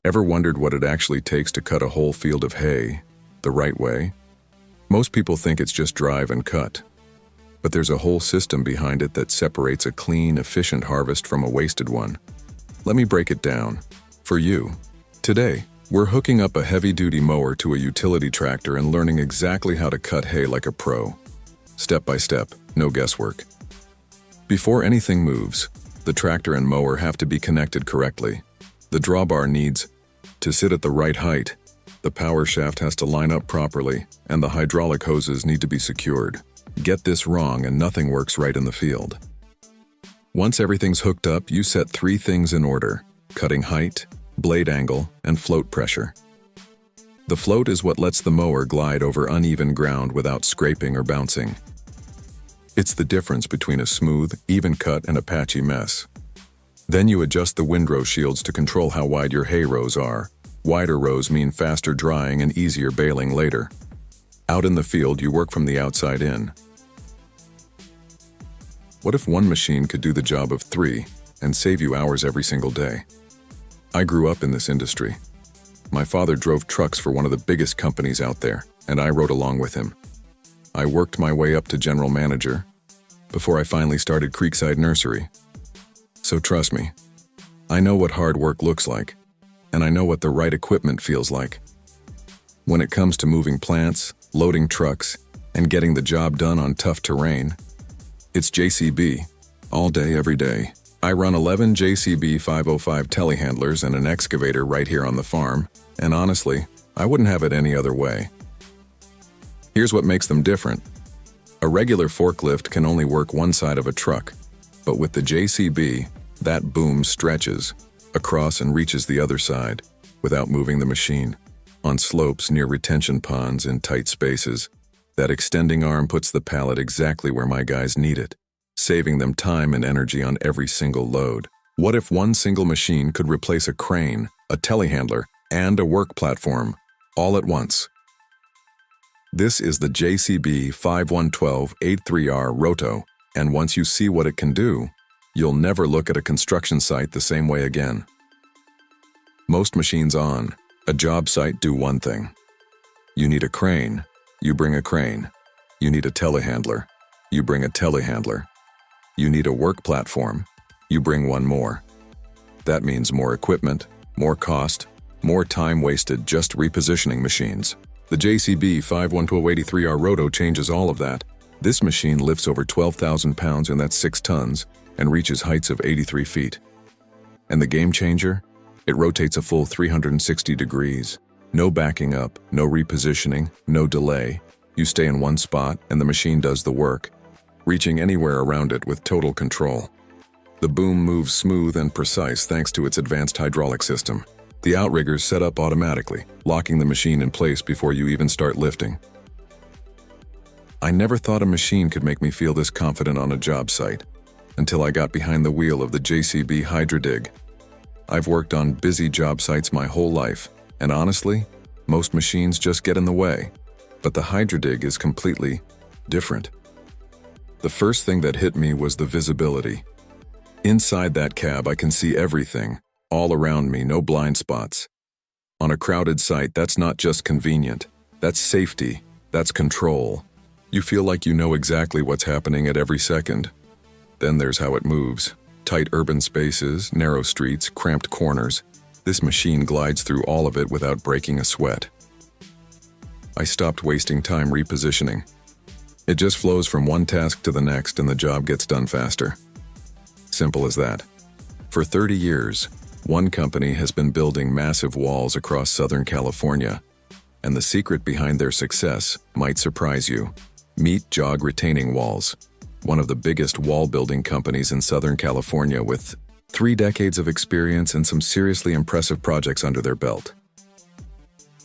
Ever wondered what it actually takes to cut a whole field of hay the right way? Most people think it's just drive and cut. But there's a whole system behind it that separates a clean, efficient harvest from a wasted one. Let me break it down for you. Today, we're hooking up a heavy-duty mower to a utility tractor and learning exactly how to cut hay like a pro. Step by step, no guesswork. Before anything moves, the tractor and mower have to be connected correctly. The drawbar needs to sit at the right height, the power shaft has to line up properly, and the hydraulic hoses need to be secured. Get this wrong and nothing works right in the field. Once everything's hooked up, you set 3 things in order: cutting height, blade angle, and float pressure. The float is what lets the mower glide over uneven ground without scraping or bouncing. It's the difference between a smooth, even cut and a patchy mess. Then you adjust the windrow shields to control how wide your hay rows are. Wider rows mean faster drying and easier baling later. Out in the field, you work from the outside in. What if one machine could do the job of 3 and save you hours every single day? I grew up in this industry. My father drove trucks for one of the biggest companies out there, and I rode along with him. I worked my way up to general manager before I finally started Creekside Nursery. So trust me, I know what hard work looks like, and I know what the right equipment feels like. When it comes to moving plants, loading trucks, and getting the job done on tough terrain, it's JCB, all day, every day. I run 11 JCB 505 telehandlers and an excavator right here on the farm, and honestly, I wouldn't have it any other way. Here's what makes them different. A regular forklift can only work one side of a truck, but with the JCB, that boom stretches across and reaches the other side without moving the machine. On slopes near retention ponds in tight spaces, that extending arm puts the pallet exactly where my guys need it, saving them time and energy on every single load. What if one single machine could replace a crane, a telehandler, and a work platform all at once? This is the JCB 5112-83R Roto, and once you see what it can do, you'll never look at a construction site the same way again. Most machines on a job site do one thing. You need a crane, you bring a crane. You need a telehandler, you bring a telehandler. You need a work platform, you bring one more. That means more equipment, more cost, more time wasted just repositioning machines. The JCB 5112-83R Roto changes all of that. This machine lifts over 12,000 pounds, and that's 6 tons, and reaches heights of 83 feet. And the game changer? It rotates a full 360 degrees. No backing up, no repositioning, no delay. You stay in one spot, and the machine does the work, reaching anywhere around it with total control. The boom moves smooth and precise thanks to its advanced hydraulic system. The outriggers set up automatically, locking the machine in place before you even start lifting. I never thought a machine could make me feel this confident on a job site, until I got behind the wheel of the JCB Hydro Dig. I've worked on busy job sites my whole life, and honestly, most machines just get in the way. But the Hydro Dig is completely different. The first thing that hit me was the visibility. Inside that cab, I can see everything, all around me, no blind spots. On a crowded site, that's not just convenient. That's safety. That's control. You feel like you know exactly what's happening at every second. Then there's how it moves. Tight urban spaces, narrow streets, cramped corners. This machine glides through all of it without breaking a sweat. I stopped wasting time repositioning. It just flows from one task to the next and the job gets done faster. Simple as that. For 30 years, one company has been building massive walls across Southern California, and the secret behind their success might surprise you. Meet Jog Retaining Walls, one of the biggest wall-building companies in Southern California with 3 decades of experience and some seriously impressive projects under their belt.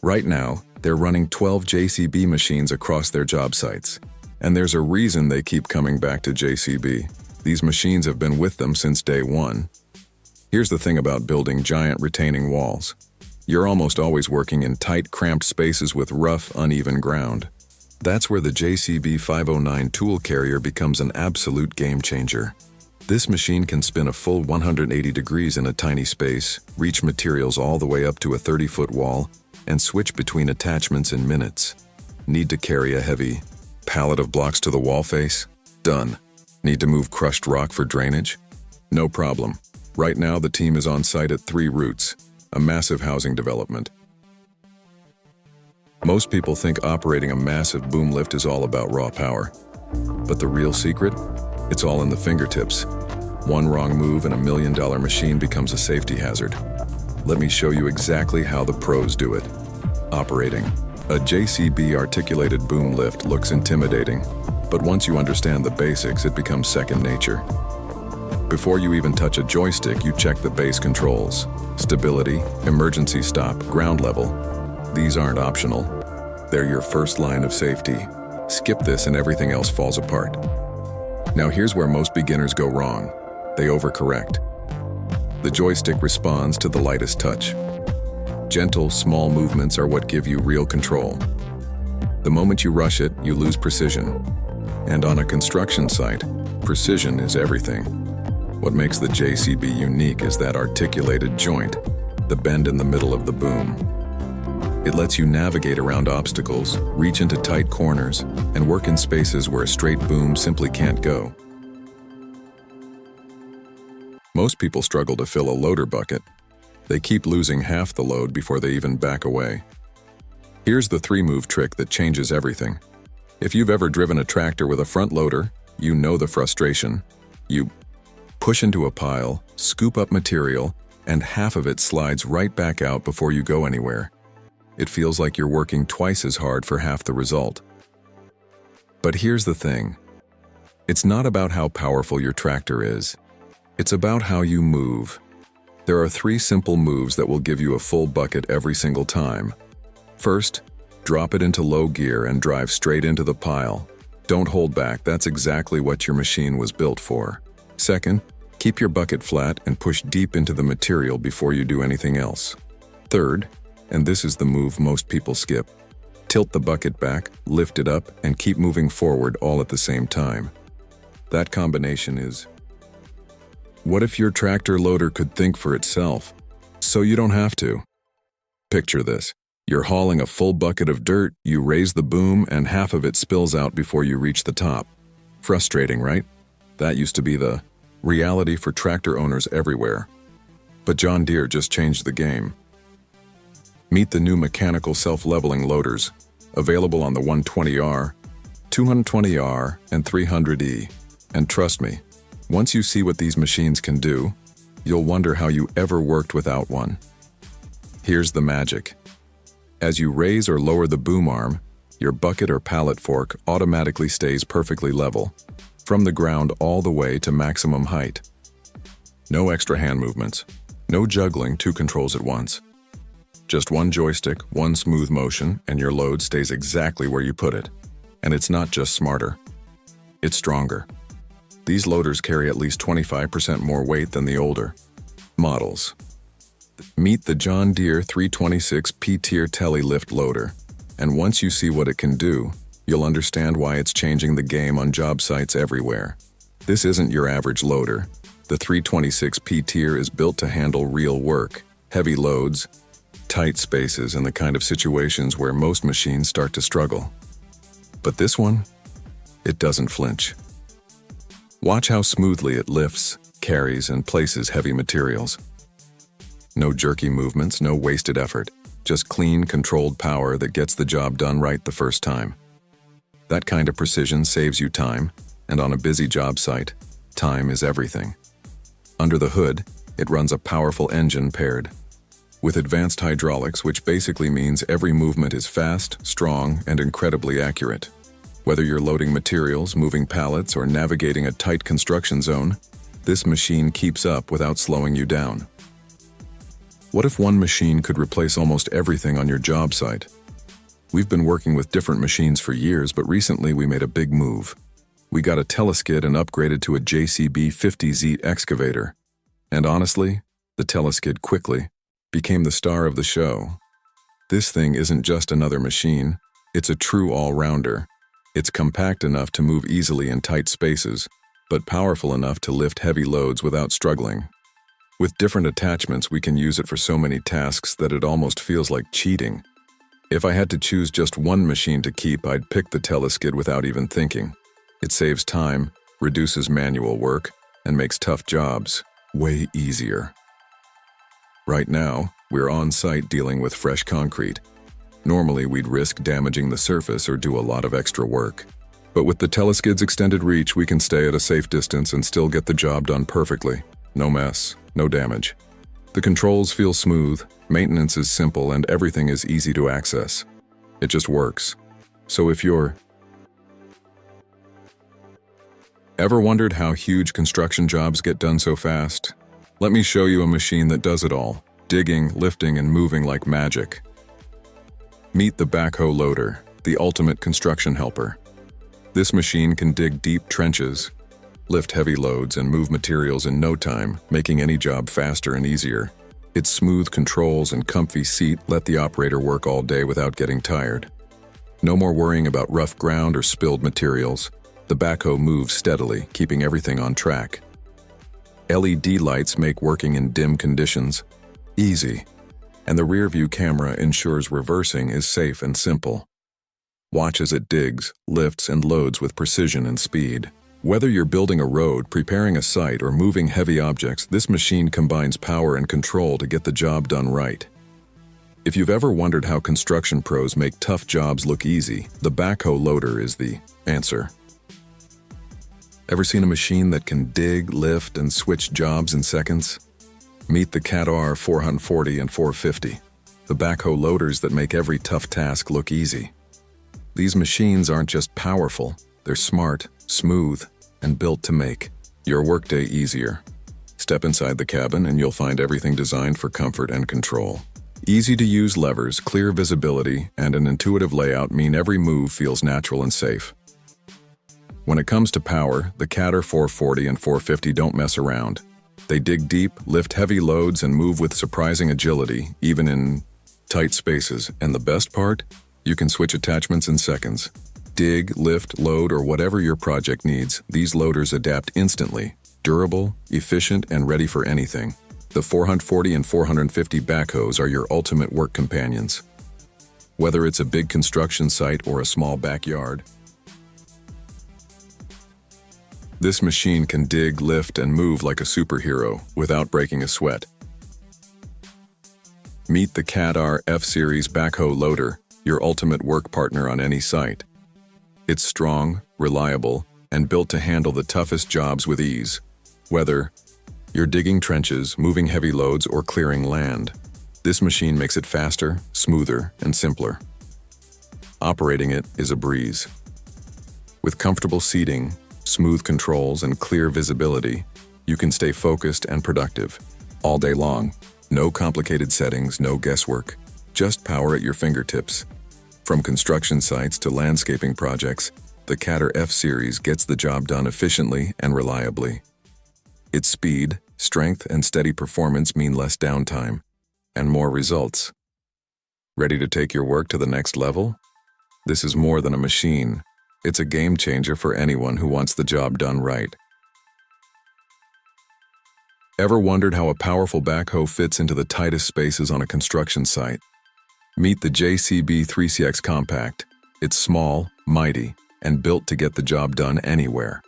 Right now, they're running 12 JCB machines across their job sites, and there's a reason they keep coming back to JCB. These machines have been with them since day one. Here's the thing about building giant retaining walls. You're almost always working in tight, cramped spaces with rough, uneven ground. That's where the JCB 509 tool carrier becomes an absolute game changer. This machine can spin a full 180 degrees in a tiny space, reach materials all the way up to a 30-foot wall, and switch between attachments in minutes. Need to carry a heavy pallet of blocks to the wall face? Done. Need to move crushed rock for drainage? No problem. Right now the team is on site at 3 Roots, a massive housing development. Most people think operating a massive boom lift is all about raw power. But the real secret? It's all in the fingertips. One wrong move and $1 million machine becomes a safety hazard. Let me show you exactly how the pros do it. Operating. A JCB articulated boom lift looks intimidating, but once you understand the basics, it becomes second nature. Before you even touch a joystick, you check the base controls. Stability, emergency stop, ground level. These aren't optional. They're your first line of safety. Skip this and everything else falls apart. Now here's where most beginners go wrong. They overcorrect. The joystick responds to the lightest touch. Gentle, small movements are what give you real control. The moment you rush it, you lose precision. And on a construction site, precision is everything. What makes the JCB unique is that articulated joint, the bend in the middle of the boom. It lets you navigate around obstacles, reach into tight corners, and work in spaces where a straight boom simply can't go. Most people struggle to fill a loader bucket. They keep losing half the load before they even back away. Here's the 3-move trick that changes everything. If you've ever driven a tractor with a front loader, you know the frustration. You push into a pile, scoop up material, and half of it slides right back out before you go anywhere. It feels like you're working twice as hard for half the result. But here's the thing. It's not about how powerful your tractor is. It's about how you move. There are 3 simple moves that will give you a full bucket every single time. First, drop it into low gear and drive straight into the pile. Don't hold back, that's exactly what your machine was built for. Second, keep your bucket flat and push deep into the material before you do anything else. Third, and this is the move most people skip, tilt the bucket back, lift it up, and keep moving forward all at the same time. That combination is... What if your tractor loader could think for itself, so you don't have to? Picture this. You're hauling a full bucket of dirt, you raise the boom, and half of it spills out before you reach the top. Frustrating, right? That used to be the reality for tractor owners everywhere. But John Deere just changed the game. Meet the new mechanical self-leveling loaders, available on the 120R, 220R, and 300E. And trust me, once you see what these machines can do, you'll wonder how you ever worked without one. Here's the magic. As you raise or lower the boom arm, your bucket or pallet fork automatically stays perfectly level, from the ground all the way to maximum height. No extra hand movements, no juggling 2 controls at once. Just one joystick, one smooth motion, and your load stays exactly where you put it. And it's not just smarter, it's stronger. These loaders carry at least 25% more weight than the older models. Meet the John Deere 326 P-Tier Tele Lift Loader, and once you see what it can do, you'll understand why it's changing the game on job sites everywhere. This isn't your average loader. The 326 P-Tier is built to handle real work, heavy loads, tight spaces, and the kind of situations where most machines start to struggle. But this one, it doesn't flinch. Watch how smoothly it lifts, carries, and places heavy materials. No jerky movements, no wasted effort, just clean, controlled power that gets the job done right the first time. That kind of precision saves you time, and on a busy job site, time is everything. Under the hood, it runs a powerful engine paired with advanced hydraulics, which basically means every movement is fast, strong, and incredibly accurate. Whether you're loading materials, moving pallets, or navigating a tight construction zone, this machine keeps up without slowing you down. What if one machine could replace almost everything on your job site? We've been working with different machines for years, but recently we made a big move. We got a Teleskid and upgraded to a JCB 50Z excavator. And honestly, The Teleskid quickly became the star of the show. This thing isn't just another machine, it's a true all-rounder. It's compact enough to move easily in tight spaces, but powerful enough to lift heavy loads without struggling. With different attachments, we can use it for so many tasks that it almost feels like cheating. If I had to choose just one machine to keep, I'd pick the Teleskid without even thinking. It saves time, reduces manual work, and makes tough jobs way easier. Right now, we're on site dealing with fresh concrete. Normally, we'd risk damaging the surface or do a lot of extra work. But with the Teleskid's extended reach, we can stay at a safe distance and still get the job done perfectly. No mess, no damage. The controls feel smooth, maintenance is simple, and everything is easy to access. It just works. So if you're ever wondered how huge construction jobs get done so fast? Let me show you a machine that does it all, digging, lifting, and moving like magic. Meet the Backhoe loader, the ultimate construction helper. This machine can dig deep trenches, lift heavy loads, and move materials in no time, making any job faster and easier. Its smooth controls and comfy seat let the operator work all day without getting tired. No more worrying about rough ground or spilled materials. The Backhoe moves steadily, keeping everything on track. LED lights make working in dim conditions easy, and the rear-view camera ensures reversing is safe and simple. Watch as it digs, lifts, and loads with precision and speed. Whether you're building a road, preparing a site, or moving heavy objects, this machine combines power and control to get the job done right. If you've ever wondered how construction pros make tough jobs look easy, the Backhoe loader is the answer. Ever seen a machine that can dig, lift, and switch jobs in seconds? Meet the Kubota 440 and 450, the Backhoe loaders that make every tough task look easy. These machines aren't just powerful, they're smart, smooth, and built to make your workday easier. Step inside the cabin and you'll find everything designed for comfort and control. Easy-to-use levers, clear visibility, and an intuitive layout mean every move feels natural and safe. When it comes to power, the Kubota 440 and 450 don't mess around. They dig deep, lift heavy loads, and move with surprising agility, even in tight spaces. And the best part? You can switch attachments in seconds. Dig, lift, load, or whatever your project needs, these loaders adapt instantly. Durable, efficient, and ready for anything. The 440 and 450 backhoes are your ultimate work companions. Whether it's a big construction site or a small backyard, this machine can dig, lift, and move like a superhero without breaking a sweat. Meet the Kubota F-Series Backhoe loader, your ultimate work partner on any site. It's strong, reliable, and built to handle the toughest jobs with ease. Whether you're digging trenches, moving heavy loads, or clearing land, this machine makes it faster, smoother, and simpler. Operating it is a breeze. With comfortable seating, smooth controls, and clear visibility, you can stay focused and productive all day long. No complicated settings, no guesswork, just power at your fingertips. From construction sites to landscaping projects, the Kubota F-Series gets the job done efficiently and reliably. Its speed, strength, and steady performance mean less downtime and more results. Ready to take your work to the next level? This is more than a machine. It's a game changer for anyone who wants the job done right. Ever wondered how a powerful backhoe fits into the tightest spaces on a construction site? Meet the JCB 3CX Compact. It's small, mighty, and built to get the job done anywhere.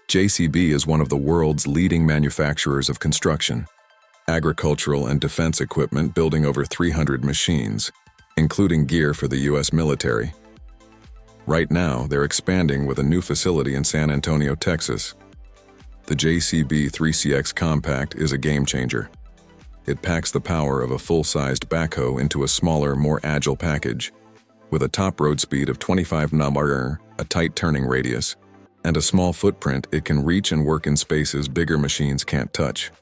JCB is one of the world's leading manufacturers of construction, agricultural, and defense equipment, building over 300 machines, including gear for the U.S. military. Right now, they're expanding with a new facility in San Antonio, Texas. The JCB 3CX Compact is a game changer. It packs the power of a full-sized backhoe into a smaller, more agile package. With a top road speed of 25 km/h, a tight turning radius, and a small footprint, it can reach and work in spaces bigger machines can't touch.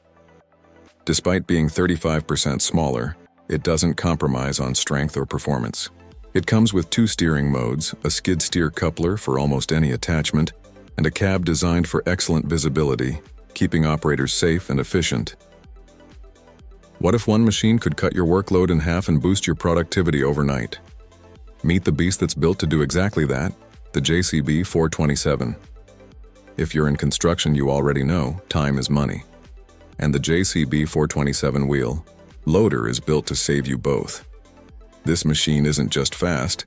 Despite being 35% smaller, it doesn't compromise on strength or performance. It comes with 2 steering modes, a skid steer coupler for almost any attachment, and a cab designed for excellent visibility, keeping operators safe and efficient. What if one machine could cut your workload in half and boost your productivity overnight? Meet the beast that's built to do exactly that, the JCB 427. If you're in construction, you already know time is money. And the JCB 427 wheel loader is built to save you both. This machine isn't just fast,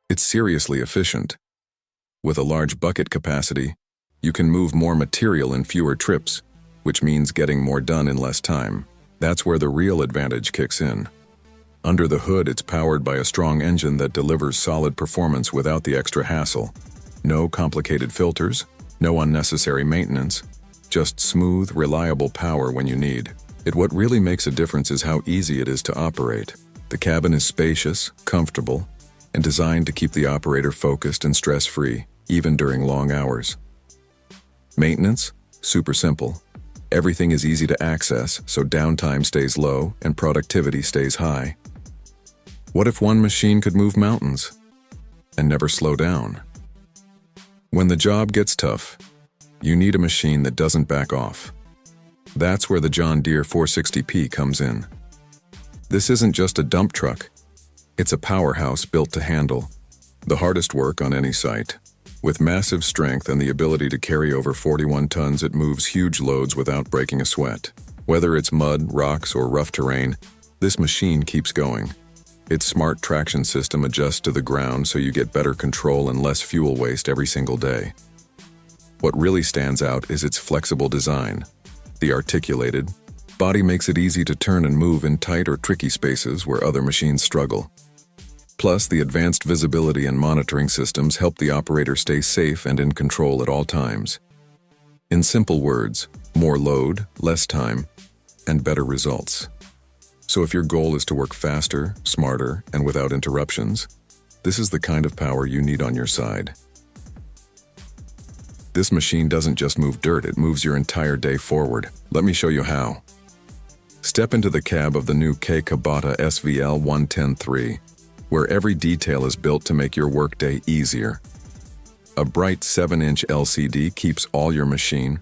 it's seriously efficient. With a large bucket capacity, you can move more material in fewer trips, which means getting more done in less time. That's where the real advantage kicks in. Under the hood, it's powered by a strong engine that delivers solid performance without the extra hassle. No complicated filters, no unnecessary maintenance, just smooth, reliable power when you need it. What really makes a difference is how easy it is to operate. The cabin is spacious, comfortable, and designed to keep the operator focused and stress-free, even during long hours. Maintenance? Super simple. Everything is easy to access, so downtime stays low and productivity stays high. What if one machine could move mountains and never slow down? When the job gets tough, you need a machine that doesn't back off. That's where the John Deere 460P comes in. This isn't just a dump truck. It's a powerhouse built to handle the hardest work on any site. With massive strength and the ability to carry over 41 tons, it moves huge loads without breaking a sweat. Whether it's mud, rocks, or rough terrain, this machine keeps going. Its smart traction system adjusts to the ground so you get better control and less fuel waste every single day. What really stands out is its flexible design. The articulated body makes it easy to turn and move in tight or tricky spaces where other machines struggle. Plus, the advanced visibility and monitoring systems help the operator stay safe and in control at all times. In simple words, more load, less time, and better results. So if your goal is to work faster, smarter, and without interruptions, this is the kind of power you need on your side. This machine doesn't just move dirt, it moves your entire day forward. Let me show you how. Step into the cab of the new Kubota SVL 110-3, where every detail is built to make your workday easier. A bright 7-inch LCD keeps all your machine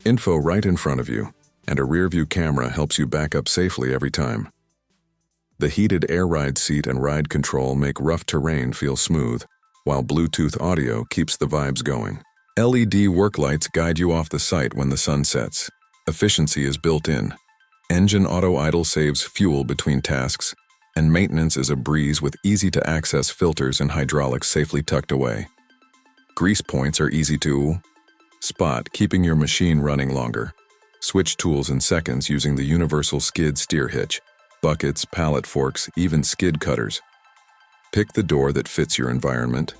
info right in front of you, and a rear-view camera helps you back up safely every time. The heated air ride seat and ride control make rough terrain feel smooth, while Bluetooth audio keeps the vibes going. LED work lights guide you off the site when the sun sets. Efficiency is built in. Engine auto idle saves fuel between tasks, and maintenance is a breeze with easy-to-access filters and hydraulics safely tucked away. Grease points are easy to spot, keeping your machine running longer. Switch tools in seconds using the universal skid steer hitch. Buckets, pallet forks, even skid cutters. Pick the door that fits your environment,